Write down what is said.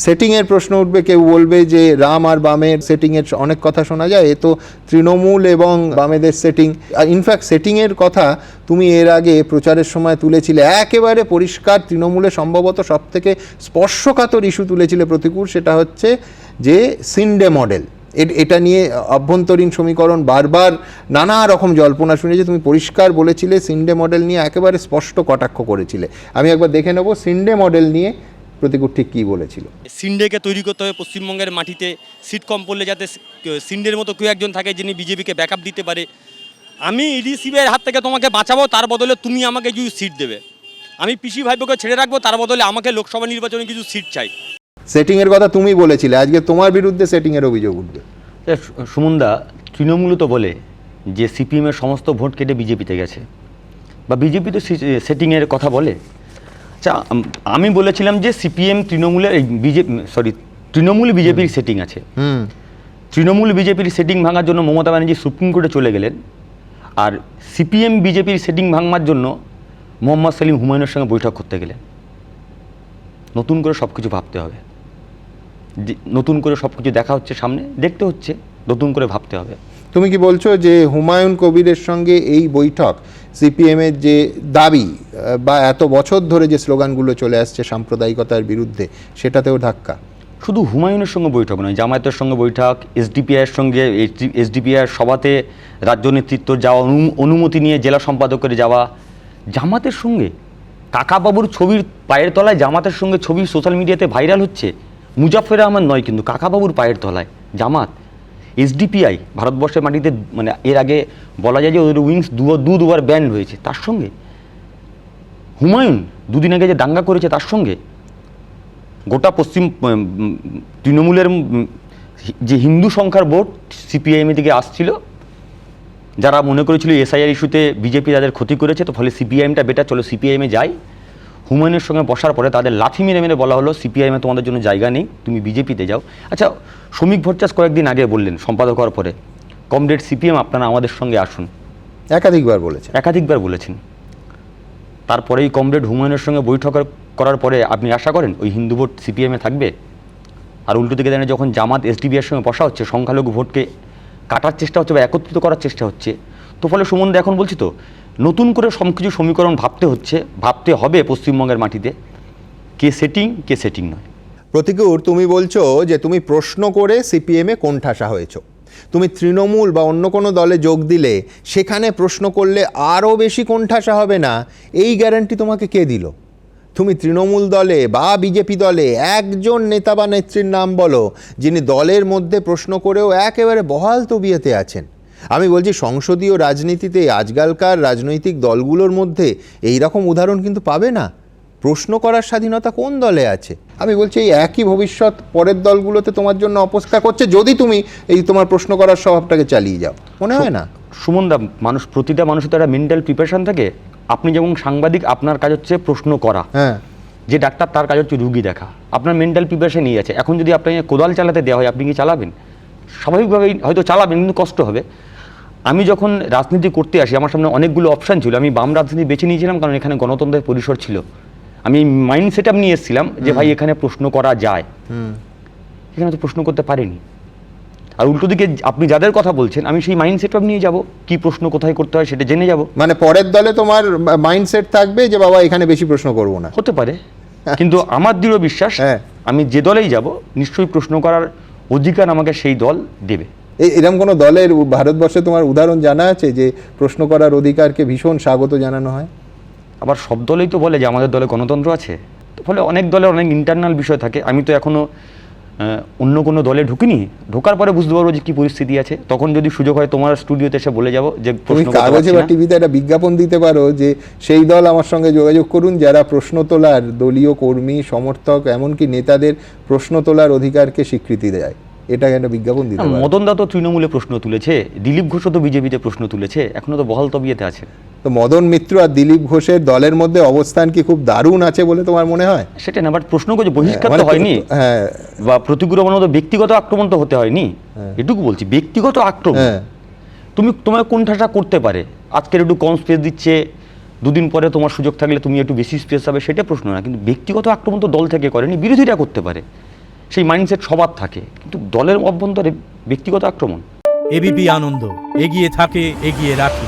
সেটিংয়ের প্রশ্ন উঠবে, কেউ বলবে যে রাম আর বামের সেটিংয়ের অনেক কথা শোনা যায়, এ তো তৃণমূল এবং বামেদের সেটিং। ইনফ্যাক্ট সেটিংয়ের কথা তুমি এর আগে প্রচারের সময় তুলেছিলে, একেবারে পরিষ্কার তৃণমূলে সম্ভবত সবথেকে স্পর্শকাতর ইস্যু তুলেছিলে প্রতিকূল, সেটা হচ্ছে যে সিন্ডে মডেল। এটা নিয়ে অভ্যন্তরীণ সমীকরণ বারবার নানা রকম জল্পনা শুনেছি, তুমি পরিষ্কার বলেছিলে সিন্ডে মডেল নিয়ে একেবারে স্পষ্ট কটাক্ষ করেছিলে। আমি একবার দেখে নেব সিন্ডে মডেল নিয়ে প্রতিকূল ঠিক কী বলেছিল। সিন্ডেকে তৈরি করতে হবে পশ্চিমবঙ্গের মাটিতে, সিট কম পড়লে যাতে সিন্ডের মতো কেউ একজন থাকে যিনি বিজেপিকে ব্যাকআপ দিতে পারে। আমি ইডি সিবিআইয়ের হাত থেকে তোমাকে বাঁচাবো, তার বদলে তুমি আমাকে কিছু সিট দেবে। আমি পিসি ভাইপোকে ছেড়ে রাখবো, তার বদলে আমাকে লোকসভা নির্বাচনে কিছু সিট চাই। সেটিংয়ের কথা তুমি বলেছিলে, আজকে তোমার বিরুদ্ধে সেটিংয়ের অভিযোগ উঠবে। সুমনদা, তৃণমূল তো বলে যে সিপিএমের সমস্ত ভোট কেটে বিজেপিতে গেছে, বা বিজেপি তো সেটিংয়ের কথা বলে। আচ্ছা, আমি বলেছিলাম যে সিপিএম তৃণমূলের তৃণমূল বিজেপির সেটিং আছে। তৃণমূল বিজেপির সেটিং ভাঙার জন্য মমতা ব্যানার্জি সুপ্রিম কোর্টে চলে গেলেন, আর সিপিএম বিজেপির সেটিং ভাঙার জন্য মোহাম্মদ সেলিম হুমায়ুনের সঙ্গে বৈঠক করতে গেলেন। নতুন করে সব কিছু ভাবতে হবে, নতুন করে সব কিছু দেখা হচ্ছে, সামনে দেখতে হচ্ছে, নতুন করে ভাবতে হবে। তুমি কি বলছো যে হুমায়ুন কবিরের সঙ্গে এই বৈঠক সিপিএমের যে দাবি বা এত বছর ধরে যে স্লোগানগুলো চলে আসছে সাম্প্রদায়িকতার বিরুদ্ধে, সেটাতেও ধাক্কা? শুধু হুমায়ুনের সঙ্গে বৈঠক নয়, জামায়াতের সঙ্গে বৈঠক, এসডিপিআইয়ের সঙ্গে, এসডিপিআইয়ের সভাতে রাজ্য নেতৃত্ব যাওয়া, অনুমতি নিয়ে জেলা সম্পাদকের যাওয়া, জামাতের সঙ্গে কাকাবাবুর ছবির পায়ের তলায় জামাতের সঙ্গে ছবি সোশ্যাল মিডিয়াতে ভাইরাল হচ্ছে। মুজাফফর আহমদ নয় কিন্তু, কাকাবাবুর পায়ের তলায় জামাত। এসডিপিআই ভারতবর্ষের মাটিতে, মানে এর আগে বলা যায় যে ওদের উইংস দুবার ব্যান হয়েছে, তার সঙ্গে হুমায়ুন দুদিন আগে যে দাঙ্গা করেছে তার সঙ্গে গোটা পশ্চিম তৃণমূলের যে হিন্দু সংখ্যার ভোট সিপিআইএমের দিকে আসছিল, যারা মনে করেছিল এসআইআর ইস্যুতে বিজেপি তাদের ক্ষতি করেছে, তো ফলে সিপিআইএমটা বেটার, চলো সিপিআইএমে যাই। হুমায়ুনের সঙ্গে বসার পরে তাদের লাঠি মেরে মেরে বলা হলো সিপিআইএমে তোমাদের জন্য জায়গা নেই, তুমি বিজেপিতে যাও। আচ্ছা, শ্রমিক ভট্টাচ কয়েকদিন আগে বললেন সম্পাদক হওয়ার পরে, কমরেড সিপিএম আপনারা আমাদের সঙ্গে আসুন, একাধিকবার বলেছেন। তারপরেই কমরেড হুমায়ুনের সঙ্গে বৈঠক করার পরে আপনি আশা করেন ওই হিন্দু ভোট সিপিএমে থাকবে? আর উল্টো দিকে দাঁড়িয়ে যখন জামাত এসডিপিআইয়ের সঙ্গে বসা হচ্ছে, সংখ্যালঘু ভোটকে কাটার চেষ্টা হচ্ছে বা একত্রিত করার চেষ্টা হচ্ছে, তো ফলে সুমনদা এখন বলছি তো নতুন করে সব কিছু সমীকরণ ভাবতে হবে পশ্চিমবঙ্গের মাটিতে, কে সেটিং নয়। প্রতিকূল, তুমি বলছো যে তুমি প্রশ্ন করে সিপিএমে কোণঠাসা হয়েছো। তুমি তৃণমূল বা অন্য কোনো দলে যোগ দিলে সেখানে প্রশ্ন করলে আরও বেশি কোণঠাসা হবে না, এই গ্যারান্টি তোমাকে কে দিল? তুমি তৃণমূল দলে বা বিজেপি দলে একজন নেতা বা নেত্রীর নাম বলো যিনি দলের মধ্যে প্রশ্ন করেও একেবারে বহাল তবিয়তে আছেন। আমি বলছি সংসদীয় রাজনীতিতে আজকালকার রাজনৈতিক দলগুলোর মধ্যে এই রকম উদাহরণ কিন্তু পাবে না। প্রশ্ন করার স্বাধীনতা কোন দলে আছে? আমি বলছি এই একই ভবিষ্যৎ পরের দলগুলোতে তোমার জন্য অপেক্ষা করছে, যদি তুমি এই তোমার প্রশ্ন করার স্বভাবটাকে চালিয়ে যাও, মনে হয় না? সুমনদা, প্রতিটা মানুষের তো একটা মেন্টাল প্রিপারেশন থাকে। আপনি যেমন সাংবাদিক, আপনার কাজ হচ্ছে প্রশ্ন করা, হ্যাঁ, যে ডাক্তার তার কাজ হচ্ছে রুগী দেখা। আপনার মেন্টাল প্রিপারেশন নিয়ে আছে। এখন যদি আপনাকে কোদাল চালাতে দেওয়া হয়, আপনি কি চালাবেন? স্বাভাবিকভাবেই হয়তো চালাবেন, কিন্তু কষ্ট হবে। আমি যখন রাজনীতি করতে আসি, আমার সামনে অনেকগুলো অপশান ছিল। আমি বাম রাজনীতি বেছে নিয়েছিলাম কারণ এখানে গণতন্ত্রের পরিসর ছিল। আমি মাইন্ড সেট আপ নিয়ে এসেছিলাম যে ভাই এখানে প্রশ্ন করা যায়, এখানে তো প্রশ্ন করতে পারিনি। আর উল্টো দিকে আপনি যাদের কথা বলছেন, আমি সেই মাইন্ড সেট আপ নিয়ে যাব, কি প্রশ্ন কোথায় করতে হয় সেটা জেনে যাব। মানে পরের দলে তোমার মাইন্ডসেট থাকবে যে বাবা এখানে বেশি প্রশ্ন করব না, হতে পারে, কিন্তু আমার দৃঢ় বিশ্বাস আমি যে দলেই যাব নিশ্চয়ই প্রশ্ন করার অধিকার আমাকে সেই দল দেবে। এরকম কোনো দলের ভারতবর্ষে তোমার উদাহরণ জানা আছে যে প্রশ্ন করার অধিকারকে ভীষণ স্বাগত জানানো হয়? আবার সব দলেই তো বলে যে আমাদের দলে গণতন্ত্র আছে, ফলে অনেক দলের অনেক ইন্টারনাল বিষয় থাকে। আমি তো এখনও অন্য কোনো দলে ঢুকিনি, ঢোকার পরে বুঝতে পারবো যে কি পরিস্থিতি আছে। তখন যদি সুযোগ হয় তোমার স্টুডিওতে এসে বলে যাব যে তুমি কাগজে বা টিভিতে একটা বিজ্ঞাপন দিতে পারো যে সেই দল আমার সঙ্গে যোগাযোগ করুন যারা প্রশ্ন তোলার, দলীয় কর্মী, সমর্থক, এমনকি নেতাদের প্রশ্ন তোলার অধিকারকে স্বীকৃতি দেয়। এটা একটা বিজ্ঞাপন দিতে পারো। মদন দা তো তৃণমূলে প্রশ্ন তুলেছে, দিলীপ ঘোষও তো বিজেপিতে প্রশ্ন তুলেছে, এখনো তো বহাল তবিয়তে আছে। তো মদন মিত্র আর দিলীপ ঘোষের দলের মধ্যে অবস্থান কি খুব দারুণ আছে বলে তোমার মনে হয়? সেটা না, বাট প্রশ্ন করছে বহিষ্কার তো হয়নি, বা প্রতিকূল মতো ব্যক্তিগত আক্রমণ তো হতে হয়নি, এটুকু বলছি। ব্যক্তিগত আক্রমণ তোমার কোণঠাসা করতে পারে, আজকের একটু কম স্পেস দিচ্ছে, দুদিন পরে তোমার সুযোগ থাকলে তুমি একটু বেশি স্পেস পাবে, সেটা প্রশ্ন না। কিন্তু ব্যক্তিগত আক্রমণ তো দল থেকে করেনি, বিরোধীরা করতে পারে। সেই মাইন্ডসেট সবার থাকে, কিন্তু দলের অভ্যন্তরে ব্যক্তিগত আক্রমণ। এবিপি আনন্দ, এগিয়ে থাকে, এগিয়ে রাখে।